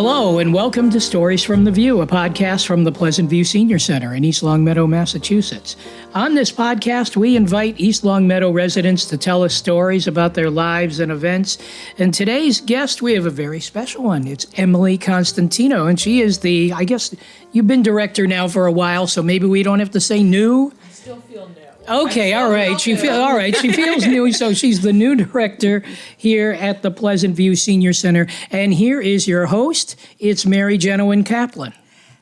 Hello, and welcome to Stories from the View, a podcast from the Pleasant View Senior Center in East Longmeadow, Massachusetts. On this podcast, we invite East Longmeadow residents to tell us stories about their lives and events. And today's guest, we have a very special one. It's Emily Constantino, and she is I guess you've been director now for a while, so maybe we don't have to say new. I still feel new. Okay, all right. She feels new, so she's the new director here at the Pleasant View Senior Center. And here is your host. It's Mary Jenowyn Kaplan.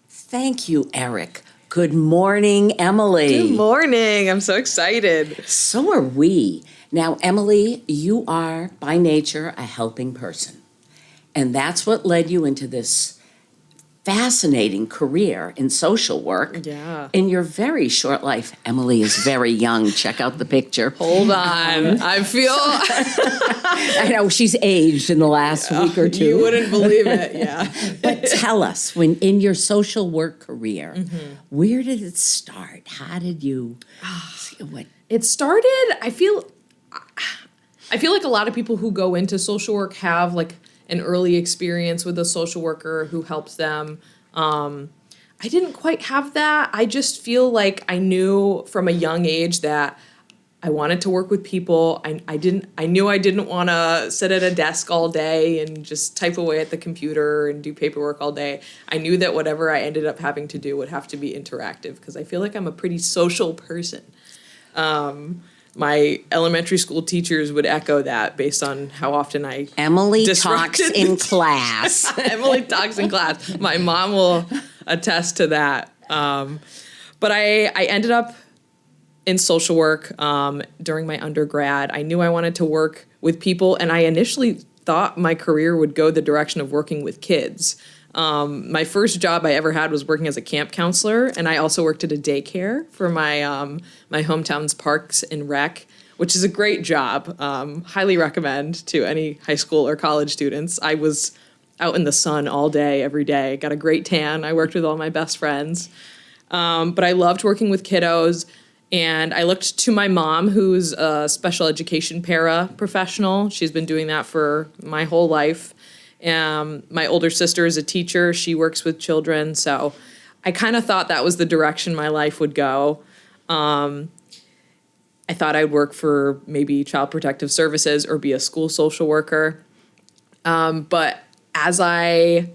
Thank you, Eric. Good morning, Emily. Good morning. I'm so excited. So are we. Now, Emily, you are by nature a helping person. And that's what led you into this fascinating career in social work. Yeah. In your very short life. Emily is very young. Check out the picture. Hold on. I feel... I know, she's aged in the last week or two. You wouldn't believe it, yeah. But tell us, when in your social work career, where did it start? How did you... what? It started, I feel like a lot of people who go into social work have like an early experience with a social worker who helps them. I didn't quite have that. I just feel like I knew from a young age that I wanted to work with people. I knew I didn't want to sit at a desk all day and just type away at the computer and do paperwork all day. I knew that whatever I ended up having to do would have to be interactive because I feel like I'm a pretty social person. My elementary school teachers would echo that based on how often Emily talks in class. Emily talks in class. My mom will attest to that. But I ended up in social work during my undergrad. I knew I wanted to work with people, and I initially thought my career would go the direction of working with kids. My first job I ever had was working as a camp counselor, and I also worked at a daycare for my my hometown's parks and rec, which is a great job. Highly recommend to any high school or college students. I was out in the sun all day, every day. Got a great tan. I worked with all my best friends. But I loved working with kiddos, and I looked to my mom, who's a special education para-professional. She's been doing that for my whole life. My older sister is a teacher. She works with children. So I kind of thought that was the direction my life would go. I thought I'd work for maybe Child Protective Services or be a school social worker. But as I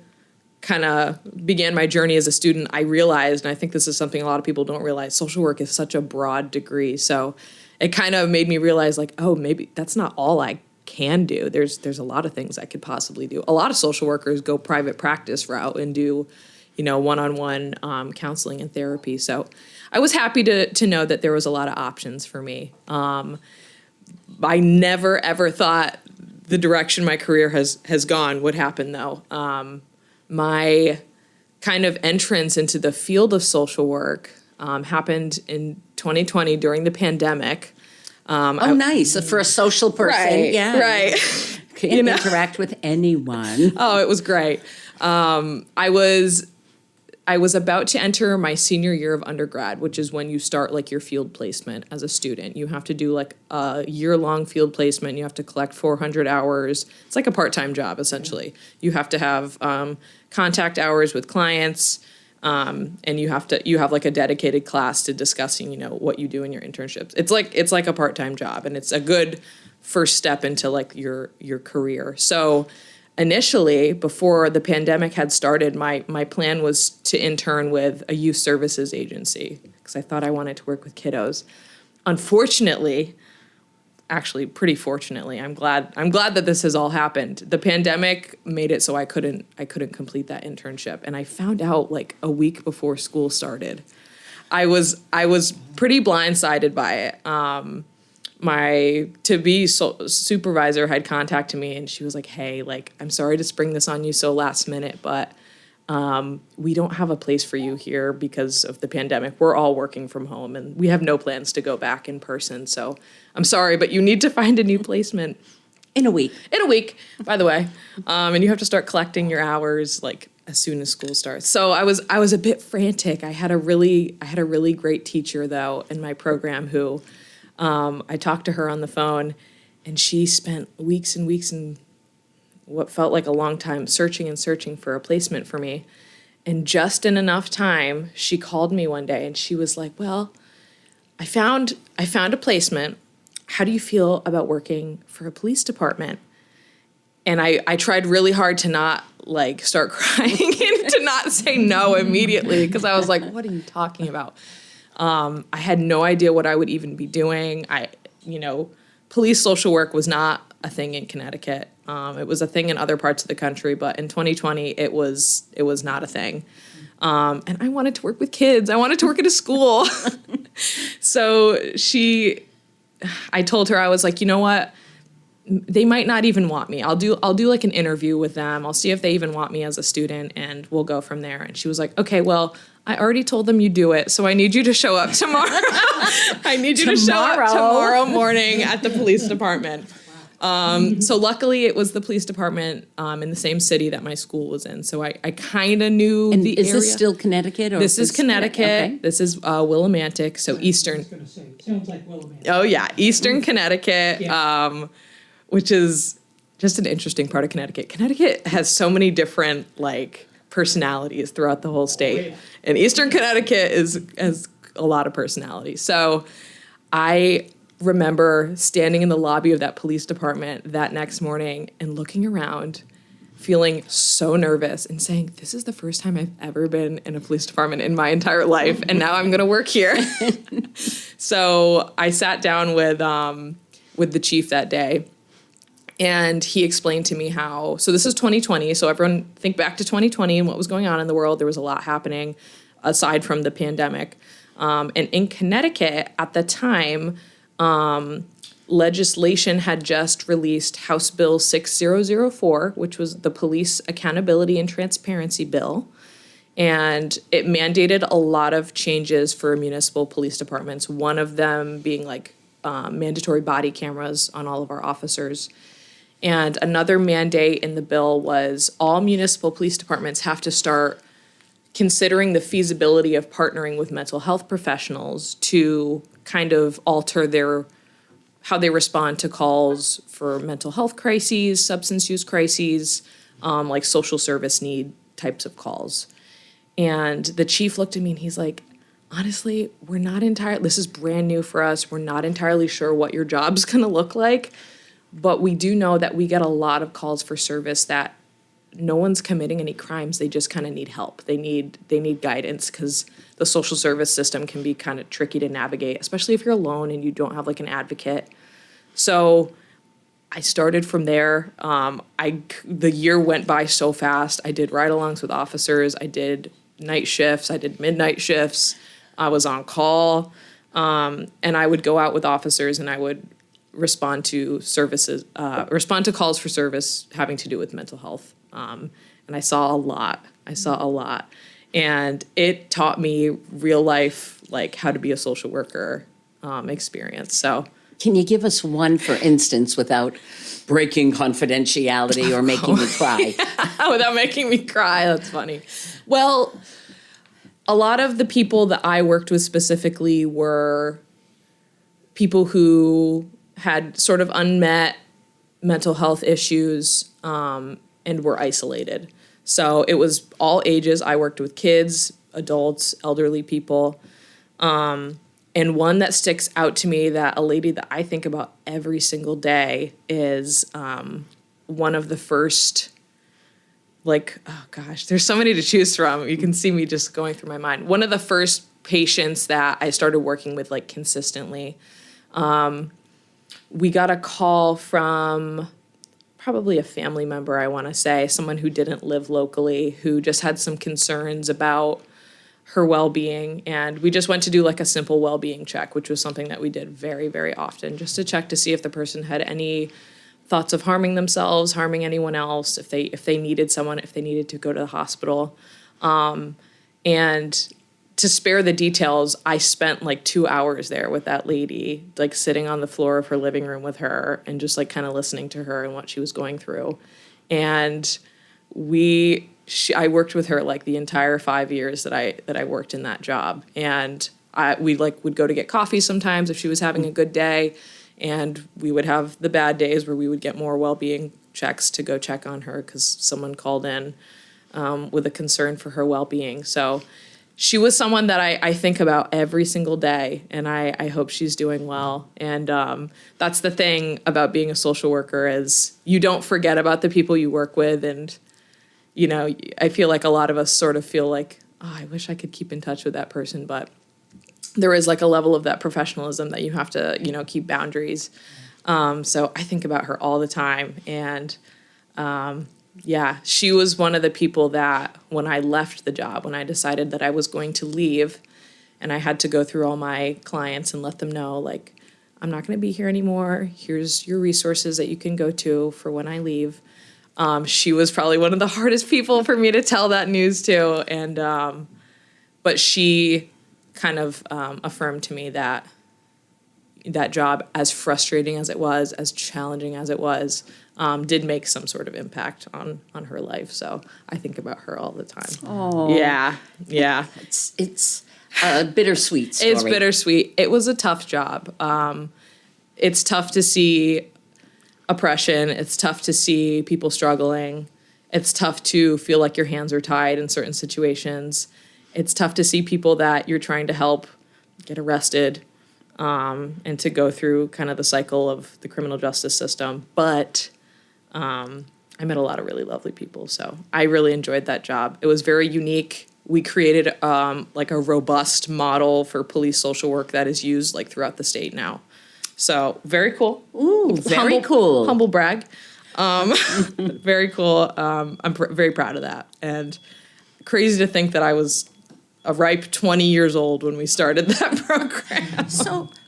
kind of began my journey as a student, I realized, and I think this is something a lot of people don't realize, social work is such a broad degree. So it kind of made me realize, like, oh, maybe that's not all I can do. There's a lot of things I could possibly do. A lot of social workers go private practice route and do, one-on-one counseling and therapy. So I was happy to know that there was a lot of options for me. I never ever thought the direction my career has gone would happen though. My kind of entrance into the field of social work happened in 2020 during the pandemic. Nice. For a social person. Right, yeah. right. Can't interact with anyone. Oh, it was great. I was about to enter my senior year of undergrad, which is when you start like your field placement as a student. You have to do like a year-long field placement. You have to collect 400 hours. It's like a part-time job, essentially. You have to have contact hours with clients. And you have like a dedicated class to discussing, what you do in your internships. It's like a part-time job, and it's a good first step into like your career. So initially, before the pandemic had started, my plan was to intern with a youth services agency because I thought I wanted to work with kiddos. Unfortunately, actually pretty fortunately, I'm glad that this has all happened. The pandemic made it so I couldn't complete that internship, and I found out like a week before school started. I was pretty blindsided by it. My to-be supervisor had contacted me, and she was like, "Hey, like, I'm sorry to spring this on you so last minute, but we don't have a place for you here because of the pandemic. We're all working from home, and we have no plans to go back in person. So I'm sorry, but you need to find a new placement." In a week. By the way. And you have to start collecting your hours like as soon as school starts. So I was a bit frantic. I had a really great teacher though in my program who I talked to her on the phone, and she spent weeks and weeks and what felt like a long time searching and searching for a placement for me. And just in enough time, she called me one day and she was like, well, I found a placement. How do you feel about working for a police department? And I tried really hard to not like start crying and to not say no immediately, because I was like, what are you talking about? I had no idea what I would even be doing. Police social work was not a thing in Connecticut. It was a thing in other parts of the country, but in 2020, it was not a thing. And I wanted to work with kids. I wanted to work at a school. So I told her, I was like, you know what? They might not even want me. I'll do like an interview with them. I'll see if they even want me as a student, and we'll go from there. And she was like, okay, well, I already told them you do it, so I need you to show up tomorrow. I need you to show up tomorrow morning at the police department. So luckily it was the police department in the same city that my school was in. So I kind of knew And the is area. this still Connecticut? Or This is Connecticut. Okay. This is Willimantic, so Eastern. going to say, sounds like Willimantic. Oh yeah, Eastern Connecticut, Yeah. which is just an interesting part of Connecticut. Connecticut has so many different like personalities throughout the whole state, yeah. and Eastern Connecticut has a lot of personality. So I remember standing in the lobby of that police department that next morning and looking around, feeling so nervous and saying, this is the first time I've ever been in a police department in my entire life, and now I'm going to work here. So I sat down with the chief that day, and he explained to me how, so this is 2020, so everyone think back to 2020 and what was going on in the world. There was a lot happening aside from the pandemic. And in Connecticut at the time, legislation had just released House Bill 6004, which was the Police Accountability and Transparency Bill. And it mandated a lot of changes for municipal police departments, one of them being like mandatory body cameras on all of our officers. And another mandate in the bill was all municipal police departments have to start considering the feasibility of partnering with mental health professionals to kind of alter how they respond to calls for mental health crises, substance use crises, like social service need types of calls. And the chief looked at me and he's like, honestly, this is brand new for us. We're not entirely sure what your job's gonna look like, but we do know that we get a lot of calls for service that no one's committing any crimes. They just kind of need help. They need guidance, because the social service system can be kind of tricky to navigate, especially if you're alone and you don't have like an advocate. So I started from there. The year went by so fast. I did ride-alongs with officers. I did night shifts. I did midnight shifts. I was on call, and I would go out with officers and I would respond to calls for service having to do with mental health. And I saw a lot. And it taught me real life, like how to be a social worker experience. So Can you give us one, for instance, without breaking confidentiality or making me cry? without making me cry, that's funny. Well, a lot of the people that I worked with specifically were people who had sort of unmet mental health issues and were isolated. So it was all ages. I worked with kids, adults, elderly people. And one that sticks out to me, that a lady that I think about every single day, is one of the first, there's so many to choose from. You can see me just going through my mind. One of the first patients that I started working with like consistently, we got a call from probably a family member, I want to say, someone who didn't live locally, who just had some concerns about her well-being. And we just went to do like a simple well-being check, which was something that we did very, very often, just to check to see if the person had any thoughts of harming themselves, harming anyone else, if they needed someone, if they needed to go to the hospital. And to spare the details, I spent like 2 hours there with that lady, like sitting on the floor of her living room with her and just like kind of listening to her and what she was going through. And I worked with her like the entire 5 years that I worked in that job. And we would go to get coffee sometimes if she was having a good day, and we would have the bad days where we would get more well-being checks to go check on her because someone called in with a concern for her well-being. So she was someone that I think about every single day, and I hope she's doing well. And that's the thing about being a social worker is you don't forget about the people you work with. And, you know, I feel like a lot of us sort of feel like, oh, I wish I could keep in touch with that person. But there is like a level of that professionalism that you have to, you know, keep boundaries. So I think about her all the time. And yeah, she was one of the people that when I left the job, when I decided that I was going to leave and I had to go through all my clients and let them know, like, I'm not going to be here anymore. Here's your resources that you can go to for when I leave. She was probably one of the hardest people for me to tell that news to. And, but she kind of affirmed to me that that job, as frustrating as it was, as challenging as it was, did make some sort of impact on her life. So I think about her all the time. Oh, Yeah. it's a bittersweet story. It's bittersweet. It was a tough job. It's tough to see oppression. It's tough to see people struggling. It's tough to feel like your hands are tied in certain situations. It's tough to see people that you're trying to help get arrested, and to go through kind of the cycle of the criminal justice system. But I met a lot of really lovely people, so I really enjoyed that job. It was very unique. We created like a robust model for police social work that is used like throughout the state now. So very cool. Ooh, very cool. Humble brag. Very cool. I'm very proud of that. And crazy to think that I was a ripe 20 years old when we started that program.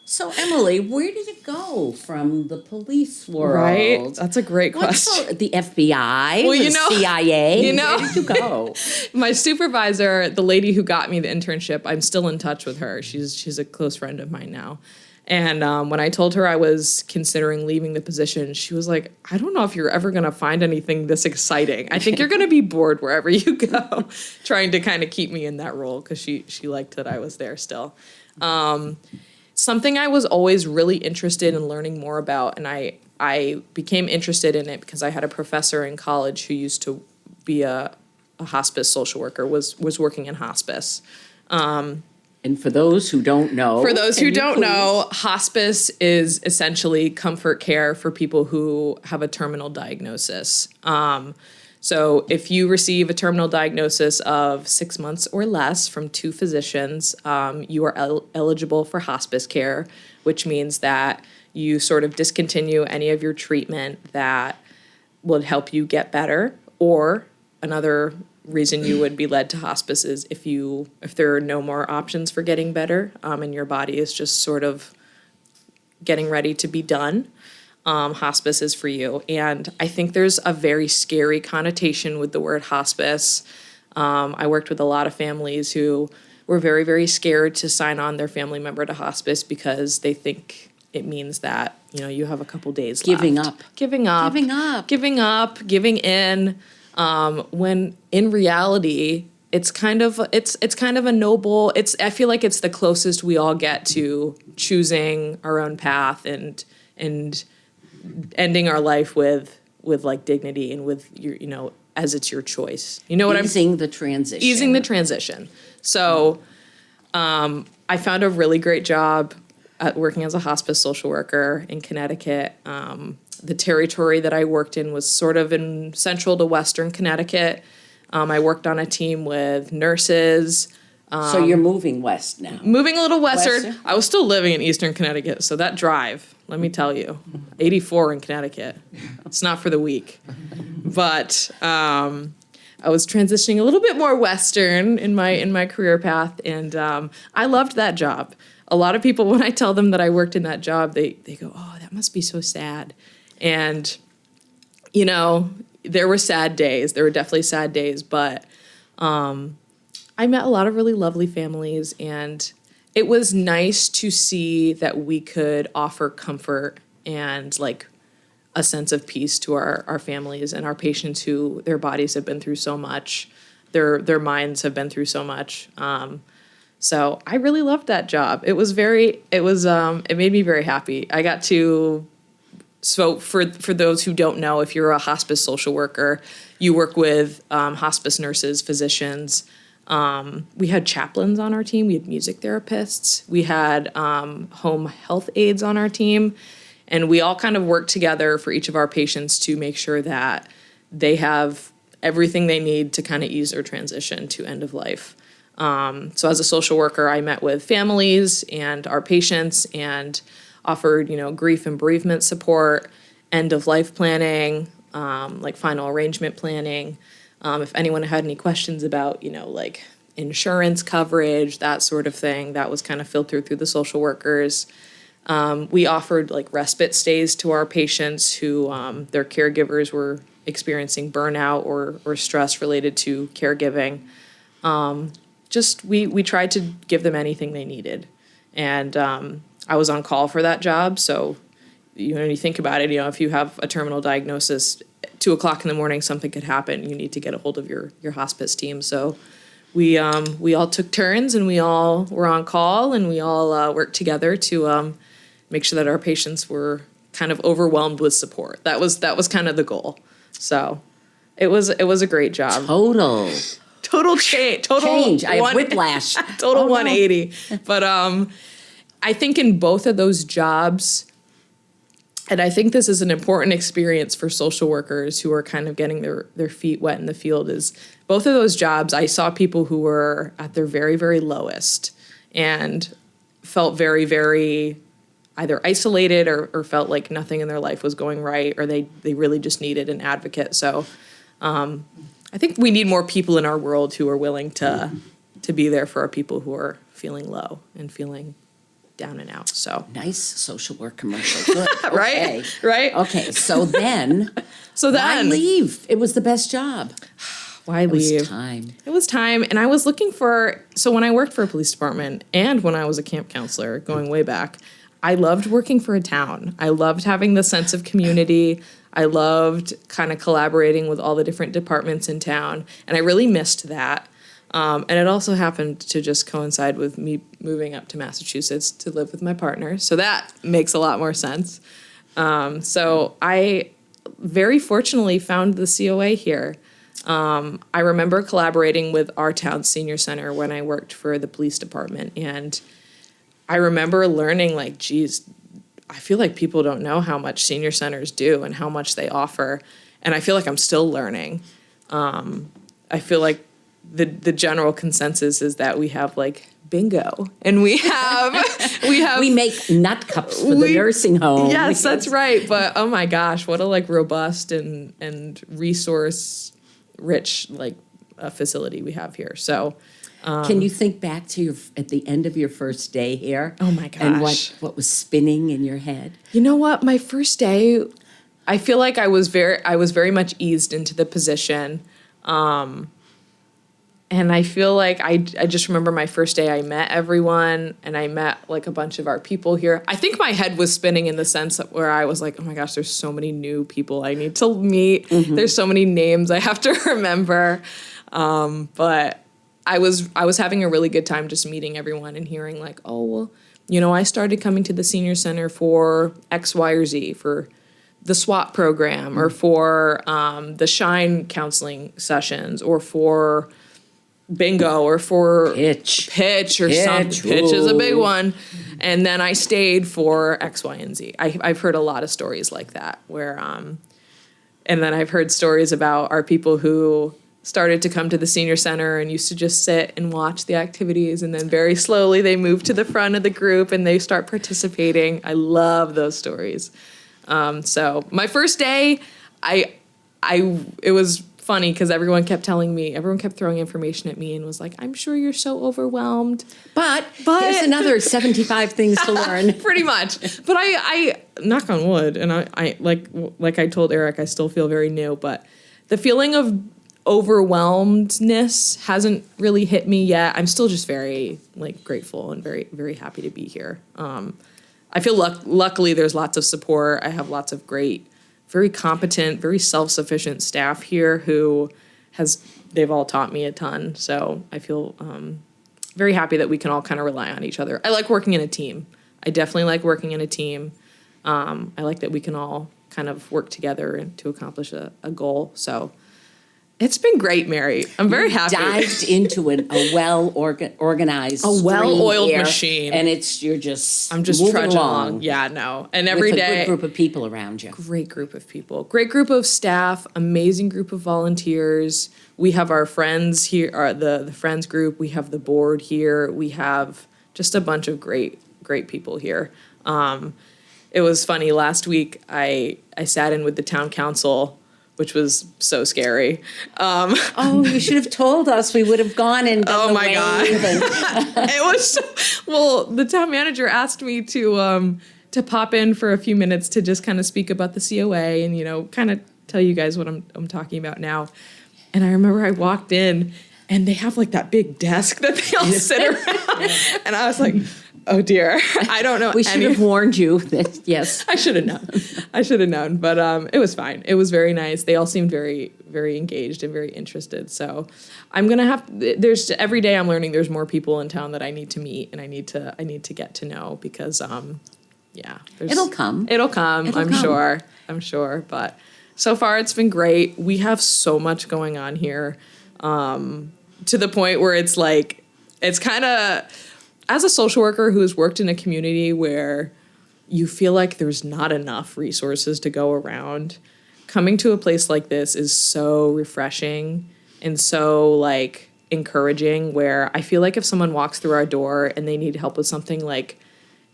So Emily, where did it go from the police world? Right? That's a great question. The FBI, Well, the CIA? Where did you go? My supervisor, the lady who got me the internship, I'm still in touch with her. She's a close friend of mine now. And when I told her I was considering leaving the position, she was like, I don't know if you're ever going to find anything this exciting. I think you're going to be bored wherever you go, trying to kind of keep me in that role because she liked that I was there still. Something I was always really interested in learning more about, and I became interested in it because I had a professor in college who used to be a hospice social worker, was working in hospice. And for those who don't know, hospice is essentially comfort care for people who have a terminal diagnosis. So if you receive a terminal diagnosis of 6 months or less from 2 physicians, you are eligible for hospice care, which means that you sort of discontinue any of your treatment that would help you get better. Or another reason you would be led to hospice is if there are no more options for getting better, and your body is just sort of getting ready to be done. Hospice is for you. And I think there's a very scary connotation with the word hospice. I worked with a lot of families who were very, very scared to sign on their family member to hospice because they think it means that, you know, you have a couple days Giving left. up. Giving in, when in reality, it's kind of a noble, I feel like it's the closest we all get to choosing our own path and ending our life with like dignity and with your, you know, as it's your choice. You know what Easing the transition. Easing the transition. So I found a really great job at working as a hospice social worker in Connecticut. The territory that I worked in was sort of in central to western Connecticut. I worked on a team with nurses. So you're moving west now. Moving a little western. Western? I was still living in eastern Connecticut, so that drive, let me tell you, 84 in Connecticut, it's not for the weak. But I was transitioning a little bit more western in my career path, and I loved that job. A lot of people, when I tell them that I worked in that job, they go, oh, that must be so sad. And, you know, there were sad days. There were definitely sad days, but I met a lot of really lovely families, and it was nice to see that we could offer comfort and like a sense of peace to our families and our patients who their bodies have been through so much, their minds have been through so much. So I really loved that job. It made me very happy. I got to So for those who don't know, if you're a hospice social worker, you work with hospice nurses, physicians. We had chaplains on our team. We had music therapists. We had home health aides on our team. And we all kind of work together for each of our patients to make sure that they have everything they need to kind of ease their transition to end of life. So as a social worker, I met with families and our patients and offered, grief and bereavement support, end of life planning, like final arrangement planning. If anyone had any questions about, like insurance coverage, that sort of thing, that was kind of filtered through the social workers. We offered like respite stays to our patients who their caregivers were experiencing burnout or stress related to caregiving. We tried to give them anything they needed. And I was on call for that job. So, you think about it, if you have a terminal diagnosis, 2:00 in the morning, something could happen. You need to get a hold of your hospice team. So we all took turns and we all were on call and we all worked together to make sure that our patients were kind of overwhelmed with support. That was kind of the goal. So it was a great job. Total change. I have whiplash. Total 180. No. But I think in both of those jobs, and I think this is an important experience for social workers who are kind of getting their feet wet in the field, is both of those jobs, I saw people who were at their very, very lowest and felt very, very either isolated or felt like nothing in their life was going right, or they really just needed an advocate. So I think we need more people in our world who are willing to be there for our people who are feeling low and feeling down and out. So nice social work commercial. Good. Okay. Right. Okay. So then why leave? It was the best job. Why leave? It was time. And I was looking so when I worked for a police department and when I was a camp counselor going way back, I loved working for a town. I loved having the sense of community. I loved kind of collaborating with all the different departments in town. And I really missed that. And it also happened to just coincide with me moving up to Massachusetts to live with my partner. So that makes a lot more sense. So I very fortunately found the COA here. I remember collaborating with our town's senior center when I worked for the police department. And I remember learning, like, geez, I feel like people don't know how much senior centers do and how much they offer. And I feel like I'm still learning. I feel like the general consensus is that we have like bingo and we make nut cups for the nursing home. Yes, that's right. But oh my gosh, what a like robust and resource rich like facility we have here. So can you think back to at the end of your first day here? Oh my gosh. And what was spinning in your head? You know what? My first day, I feel like I was very much eased into the position. And I feel like I just remember my first day I met everyone and I met like a bunch of our people here. I think my head was spinning in the sense where I was like, oh my gosh, there's so many new people I need to meet. Mm-hmm. There's so many names I have to remember. But I was having a really good time just meeting everyone and hearing like, oh, well, I started coming to the senior center for X, Y, or Z, for the SWAT program or for the Shine counseling sessions or for bingo or for pitch or something. Pitch is a big one. And then I stayed for X, Y, and Z. I've heard a lot of stories like that where, and then I've heard stories about our people who started to come to the senior center and used to just sit and watch the activities. And then very slowly they move to the front of the group and they start participating. I love those stories. So my first day, it was funny because everyone kept throwing information at me and was like, I'm sure you're so overwhelmed. But here's another 75 things to learn. Pretty much. But I knock on wood, and I like I told Eric, I still feel very new, but the feeling of overwhelmedness hasn't really hit me yet. I'm still just very like grateful and very, very happy to be here. I feel luckily there's lots of support. I have lots of great, very competent, very self-sufficient staff here they've all taught me a ton. So I feel very happy that we can all kind of rely on each other. I like working in a team. I definitely like working in a team. I like that we can all kind of work together and to accomplish a goal. So it's been great, Mary. I'm very happy. Dived into a organized, a well-oiled stream here, machine, and I'm just moving trudging along. Yeah, no, and every with day, a good group of people around you. great group of people, great group of staff, amazing group of volunteers. We have our friends here, the friends group. We have the board here. We have just a bunch of great people here. It was funny. Last week, I sat in with the town council, which was so scary. Oh, you should have told us. We would have gone and done Oh the my God. wave and- It was well, the town manager asked me to pop in for a few minutes to just kind of speak about the COA and kind of tell you guys what I'm talking about now. And I remember I walked in and they have like that big desk that they all sit around, and I was like, oh dear, I don't know. We should have warned you that, yes. I should have known, but it was fine. It was very nice. They all seemed very, very engaged and very interested. So I'm going to every day I'm learning there's more people in town that I need to meet and I need to get to know because, It'll come. I'm sure. But so far it's been great. We have so much going on here, to the point where it's like, it's kind of, as a social worker who has worked in a community where you feel like there's not enough resources to go around, coming to a place like this is so refreshing and so like encouraging, where I feel like if someone walks through our door and they need help with something, like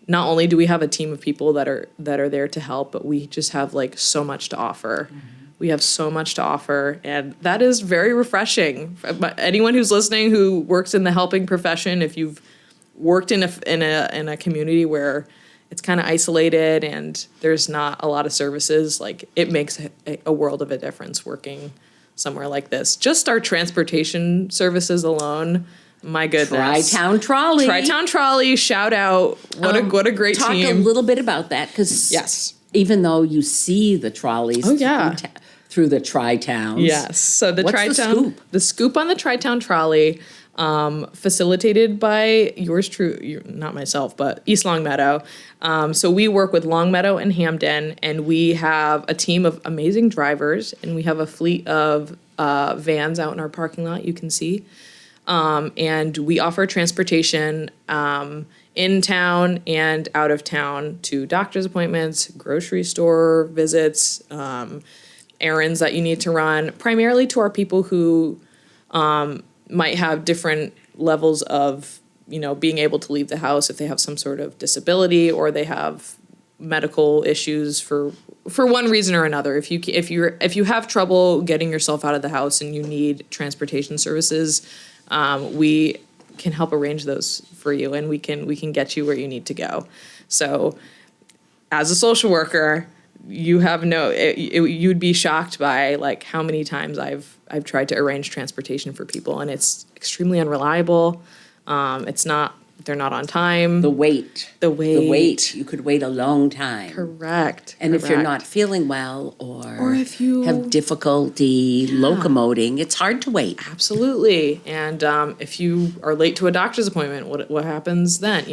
not only do we have a team of people that are there to help, but we just have like so much to offer. Mm-hmm. We have so much to offer, and that is very refreshing. But anyone who's listening who works in the helping profession, if you've worked in a community where it's kind of isolated and there's not a lot of services, like it makes a world of a difference working somewhere like this. Just our transportation services alone, my goodness. Tri-Town Trolley. Shout out. What a great talk team. Talk a little bit about that, because yes, even though you see the trolleys through the Tri-Towns. Yes. So the What's Tri-Town, the scoop on the Tri-Town Trolley, facilitated by yours true, not myself, but East Longmeadow. So we work with Longmeadow and Hamden, and we have a team of amazing drivers, and we have a fleet of vans out in our parking lot, you can see. And we offer transportation in town and out of town to doctor's appointments, grocery store visits, errands that you need to run, primarily to our people who might have different levels of, being able to leave the house if they have some sort of disability or they have medical issues for one reason or another. If you have trouble getting yourself out of the house and you need transportation services, we can help arrange those for you, and we can get you where you need to go. So, as a social worker, you have you'd be shocked by like how many times I've tried to arrange transportation for people, and it's extremely unreliable. They're not on time. The wait. You could wait a long time. Correct. And if you're not feeling well or if you have difficulty locomoting, it's hard to wait. Absolutely. And if you are late to a doctor's appointment, what happens then,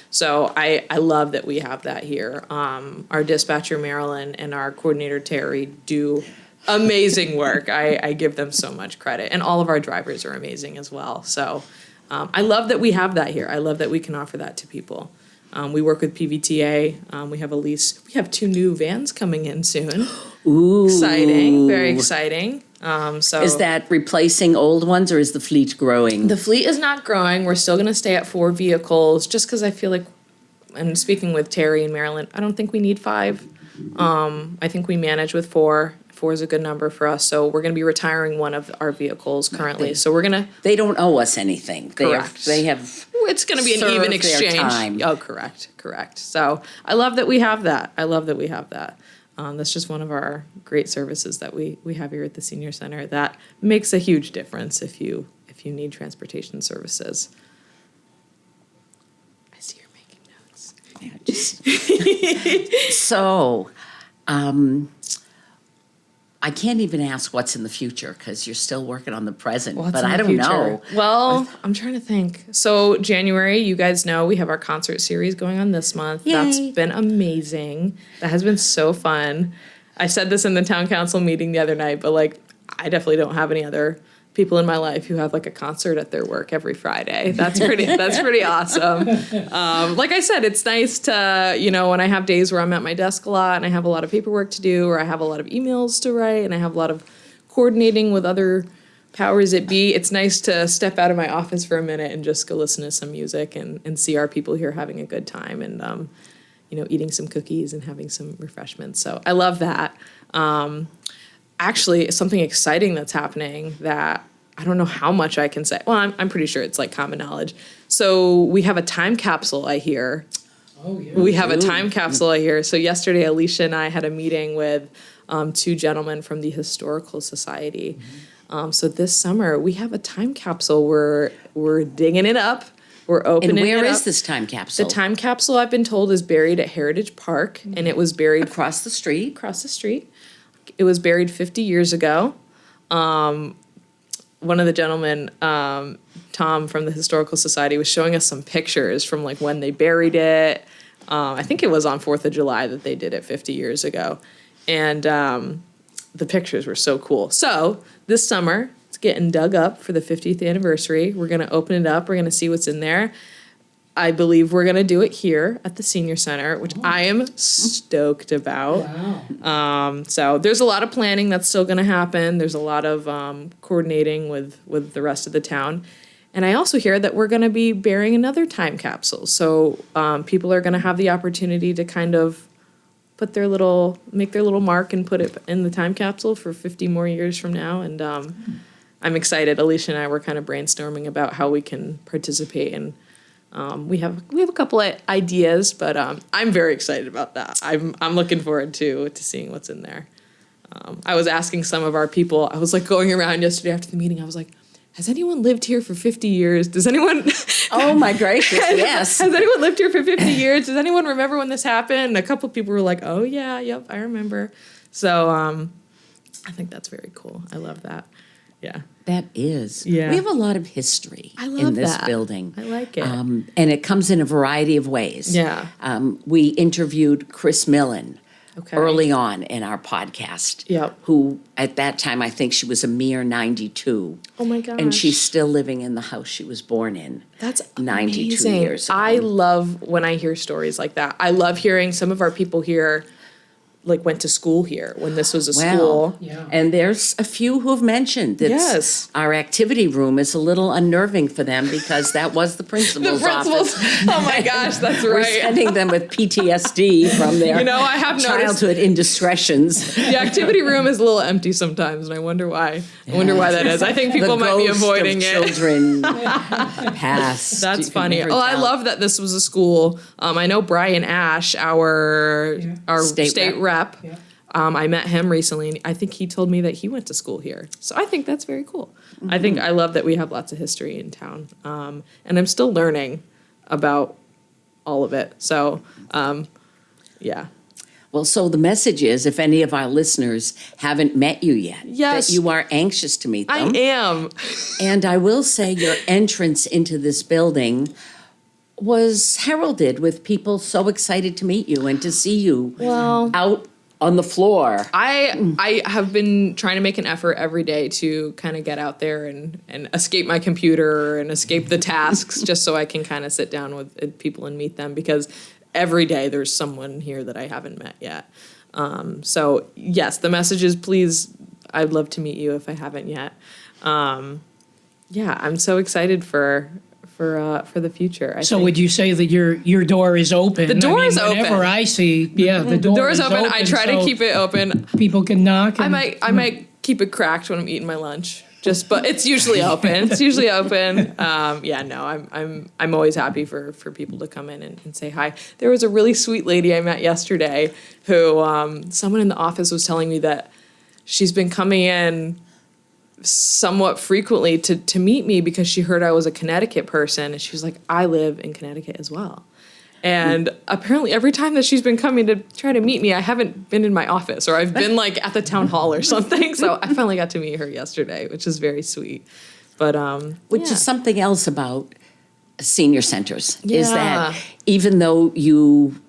So I love that we have that here. Our dispatcher, Marilyn, and our coordinator, Terry, do amazing work. I give them so much credit. And all of our drivers are amazing as well. So I love that we have that here. I love that we can offer that to people. We work with PVTA. We have a lease. We have 2 new vans coming in soon. Ooh. Exciting. Very exciting. So is that replacing old ones, or is the fleet growing? The fleet is not growing. We're still going to stay at 4 vehicles just because I feel like, and speaking with Terry and Marilyn, I don't think we need 5. I think we manage with 4. 4 is a good number for us. So we're going to be retiring one of our vehicles currently. So we're going to... They don't owe us anything. Correct. They have it's going to be an even exchange. Time. Oh, correct. So I love that we have that. That's just one of our great services that we have here at the Senior Center. That makes a huge difference if you need transportation services. I see you're making notes. Yeah, so... I can't even ask what's in the future because you're still working on the present, but I don't know. Well, I'm trying to think. So January, you guys know we have our concert series going on this month. Yay. That's been amazing. That has been so fun. I said this in the town council meeting the other night, but like, I definitely don't have any other people in my life who have like a concert at their work every Friday. That's pretty awesome. Like I said, it's nice to, when I have days where I'm at my desk a lot and I have a lot of paperwork to do, or I have a lot of emails to write and I have a lot of coordinating with other powers that be, it's nice to step out of my office for a minute and just go listen to some music and see our people here having a good time and, eating some cookies and having some refreshments. So I love that. Actually, something exciting that's happening that I don't know how much I can say. Well, I'm pretty sure it's like common knowledge. So we have a time capsule, I hear. Oh, yeah. We have a time capsule, I hear. So yesterday, Alicia and I had a meeting with two gentlemen from the Historical Society. So this summer, we have a time capsule. We're digging it up. We're opening it up. And where is this time capsule? The time capsule, I've been told, is buried at Heritage Park, and it was buried Across the street. across the street. It was buried 50 years ago. One of the gentlemen, Tom from the Historical Society, was showing us some pictures from like when they buried it. I think it was on 4th of July that they did it 50 years ago. And the pictures were so cool. So this summer, it's getting dug up for the 50th anniversary. We're going to open it up. We're going to see what's in there. I believe we're going to do it here at the Senior Center, which I am stoked about. Wow. So there's a lot of planning that's still going to happen. There's a lot of coordinating with the rest of the town. And I also hear that we're going to be burying another time capsule. So people are going to have the opportunity to kind of make their little mark and put it in the time capsule for 50 more years from now. And I'm excited. Alicia and I were kind of brainstorming about how we can participate, and we have a couple of ideas, but I'm very excited about that. I'm looking forward to seeing what's in there. I was asking some of our people. I was like going around yesterday after the meeting. I was like, has anyone lived here for 50 years? Does anyone? Oh my gracious, yes. Has anyone lived here for 50 years? Does anyone remember when this happened? And a couple of people were like, oh yeah, yep, I remember. So I think that's very cool. I love that. Yeah. That is. Yeah. We have a lot of history in this building. I like it. And it comes in a variety of ways. Yeah. We interviewed Chris Millen Okay. early on in our podcast. Yep. Who, at that time, I think she was a mere 92. Oh my gosh. And she's still living in the house she was born in. That's 92 amazing. years ago. I love when I hear stories like that. I love hearing some of our people here like went to school here when this was a school. Yeah. And there's a few who have mentioned that Yes. our activity room is a little unnerving for them because that was the principal's office. Oh my gosh, that's We're right. sending them with PTSD from their I have noticed childhood indiscretions. the activity room is a little empty sometimes, and I wonder why. I wonder why that is. I think people The might be ghost avoiding of it. children past. That's You can funny. never Oh, I tell. love that this was a school. I know Brian Ash, our State state rep. rep. Yeah. I met him recently, and I think he told me that he went to school here. So I think that's very cool. I think I love that we have lots of history in town, and I'm still learning about all of it. So, yeah. Well, so the message is, if any of our listeners haven't met you yet, Yes. that you are anxious to meet them. I am. And I will say your entrance into this building was heralded with people so excited to meet you and to see you Well, out on the floor. I have been trying to make an effort every day to kind of get out there and escape my computer and escape the tasks just so I can kind of sit down with people and meet them, because every day there's someone here that I haven't met yet. So yes, the message is, please, I'd love to meet you if I haven't yet. Yeah, I'm so excited for the future. I So think. would you say that your door is open? The door is Whenever open. I see, the door is open. I try to so keep it open. people can knock. I And, might keep it cracked when I'm eating my lunch. But it's usually open. It's usually open. Yeah, no, I'm always happy for people to come in and say hi. There was a really sweet lady I met yesterday who someone in the office was telling me that she's been coming in somewhat frequently to meet me because she heard I was a Connecticut person, and she was like, I live in Connecticut as well. And apparently every time that she's been coming to try to meet me, I haven't been in my office, or I've been like at the town hall or something. So I finally got to meet her yesterday, which is very sweet. But Which is something else about senior centers, is Yeah. that even though you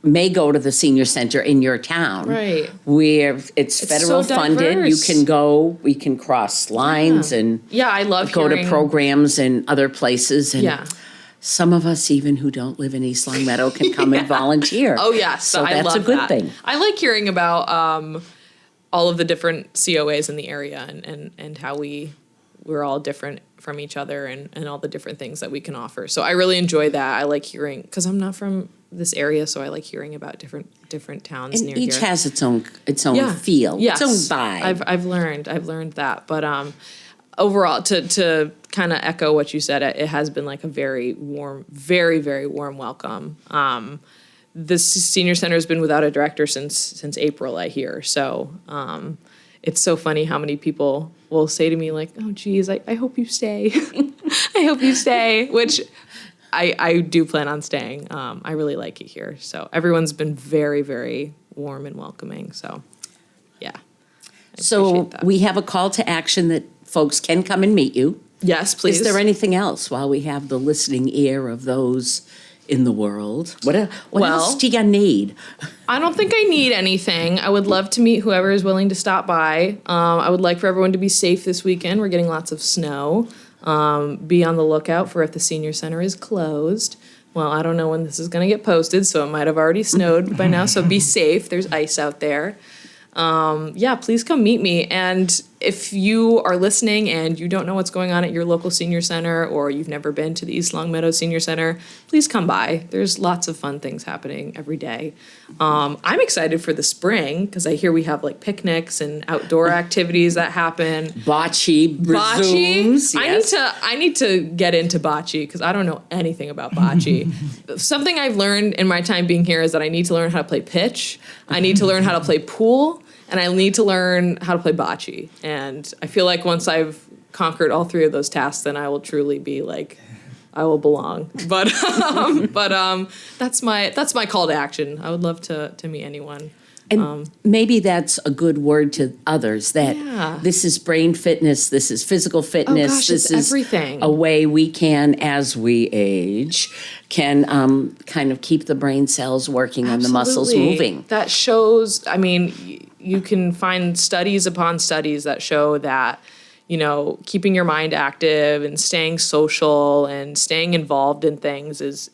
may go to the senior center in your town. Right. Where it's federal so funded. You diverse. can go, we can cross lines and Yeah, I love go to hearing- programs in other places. And Yeah. some of us, even who don't live in East Long Meadow, can come and volunteer. Oh, yeah. So I that's love a good that. thing. I like hearing about all of the different COAs in the area and how we're all different from each other and all the different things that we can offer. So I really enjoy that. I like hearing, because I'm not from this area, so I like hearing about different towns And near each here. has its own feel, Yes. its own vibe. I've learned that. But overall, to kind of echo what you said, it has been like a very warm, very, very warm welcome. The senior center has been without a director since April, I hear. So it's so funny how many people will say to me like, "Oh, geez, I hope you stay. I hope you stay," which I do plan on staying. I really like it here. So everyone's been very, very warm and welcoming. So, yeah. I So appreciate that. we have a call to action that folks can come and meet you. Yes, please. Is there anything else while we have the listening ear of those in the world? What Well- else do you need? I don't think I need anything. I would love to meet whoever is willing to stop by. I would like for everyone to be safe this weekend. We're getting lots of snow. Be on the lookout for if the senior center is closed. Well, I don't know when this is going to get posted, so it might have already snowed by now. So be safe. There's ice out there. Yeah, please come meet me. And if you are listening and you don't know what's going on at your local senior center, or you've never been to the East Long Meadow Senior Center, please come by. There's lots of fun things happening every day. I'm excited for the spring because I hear we have like picnics and outdoor activities that happen. Bocce resumes. Bocce. I need to get into bocce because I don't know anything about bocce. Something I've learned in my time being here is that I need to learn how to play pitch. I need to learn how to play pool. And I need to learn how to play bocce. And I feel like once I've conquered all three of those tasks, then I will truly be like, I will belong. But that's my call to action. I would love to meet anyone. And maybe that's a good word to others that Yeah. this is brain fitness, this is physical fitness, gosh, this it's is everything. a way we can, as we age, can kind of keep the brain cells working and the muscles Absolutely. moving. That shows, I mean, you can find studies upon studies that show that, you know, keeping your mind active and staying social and staying involved in things is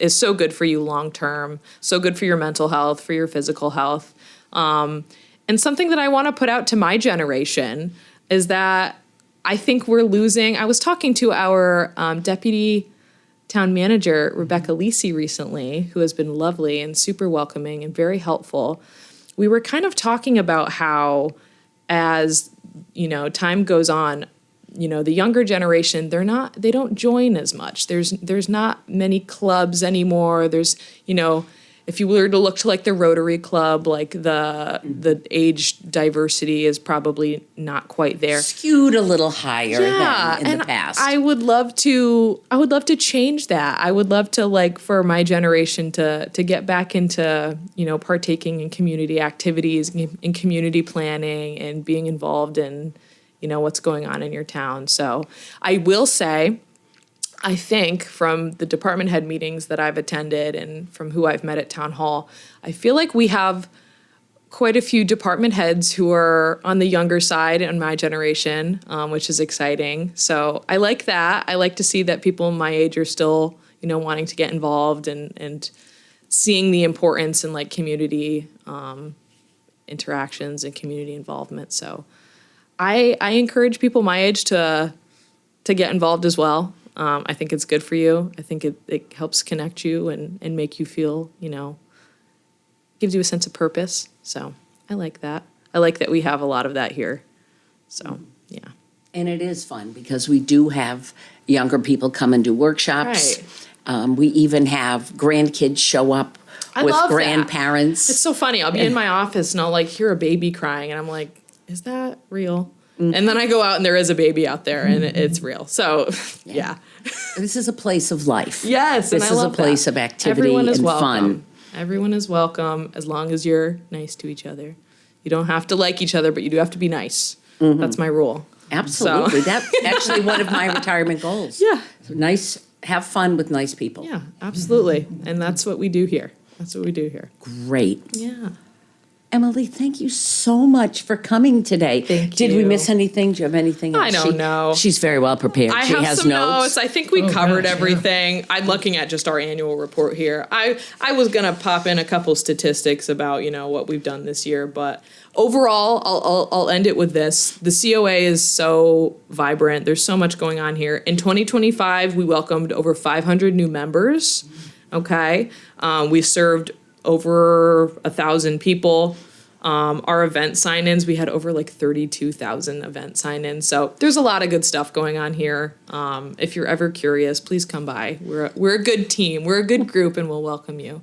so good for you long term, so good for your mental health, for your physical health. And something that I want to put out to my generation is that I think we're losing. I was talking to our deputy town manager, Rebecca Lisi, recently, who has been lovely and super welcoming and very helpful. We were kind of talking about how, as you know, time goes on, you know, the younger generation, they don't join as much. There's not many clubs anymore. There's, you know, if you were to look to like the Rotary Club, like the age diversity is probably not quite there. Skewed a little higher than in and the past. I would love to change that. I would love to, like, for my generation to get back into, you know, partaking in community activities, in community planning, and being involved in, you know, what's going on in your town. So I will say, I think from the department head meetings that I've attended and from who I've met at town hall, I feel like we have quite a few department heads who are on the younger side in my generation, which is exciting. So I like that. I like to see that people my age are still, you know, wanting to get involved and seeing the importance in like community interactions and community involvement. So I encourage people my age to get involved as well. I think it's good for you. I think it helps connect you and make you feel, you know, gives you a sense of purpose. So I like that. I like that we have a lot of that here. So, yeah. And it is fun because we do have younger people come and do workshops. Right. We even have grandkids show up I with love that. grandparents. It's so funny. I'll be in my office and I'll like hear a baby crying and I'm like, is that real? And then I go out and there is a baby out there and it's real. So, yeah. This is a place of life. Yes, This and I is a love place that. of activity Everyone is and welcome. fun. Everyone is welcome as long as you're nice to each other. You don't have to like each other, but you do have to be nice. That's my rule. Absolutely. So- That's actually one of my retirement goals. Yeah. Nice, have fun with nice people. Yeah, absolutely. And that's what we do here. That's what we do here. Great. Yeah. Emily, thank you so much for coming today. Thank Did we you. miss anything? Do you have anything else? I don't know. She's very well prepared. I she have has some notes. I think we Oh, covered gosh, yeah. everything. I'm looking at just our annual report here. I was gonna pop in a couple statistics about what we've done this year, but overall, I'll end it with this: the COA is so vibrant. There's so much going on here. In 2025, we welcomed over 500 new members. Okay, we served over 1,000 people. Our event sign-ins, we had over 32,000 event sign-ins. So there's a lot of good stuff going on here. If you're ever curious, please come by. We're a good team. We're a good group, and we'll welcome you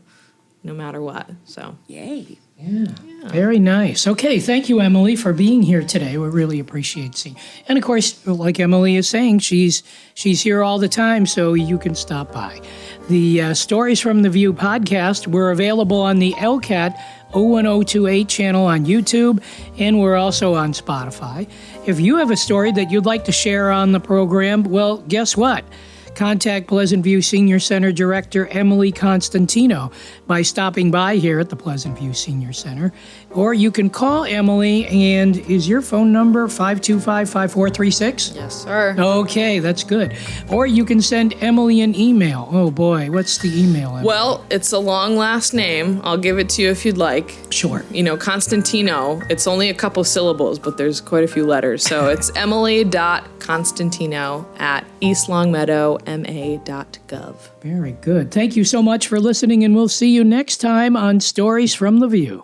no matter what. So Yay. Yeah. Very nice. Okay, thank you, Emily, for being here today. We really appreciate seeing. And of course, like Emily is saying, she's here all the time, so you can stop by. The Stories from the View podcast were available on the LCAT 01028 channel on YouTube, and we're also on Spotify. If you have a story that you'd like to share on the program, well, guess what? Contact Pleasant View Senior Center Director Emily Constantino by stopping by here at the Pleasant View Senior Center. Or you can call Emily, and is your phone number 525-5436? yes, sir. Okay, that's good. Or you can send Emily an email. Oh boy, what's the email, Emily? Well, it's a long last name. I'll give it to you if you'd like. Sure. Constantino, it's only a couple syllables, but there's quite a few letters. So it's emily.constantino@eastlongmeadowma.gov. Very good. Thank you so much for listening, and we'll see you next time on Stories from the View.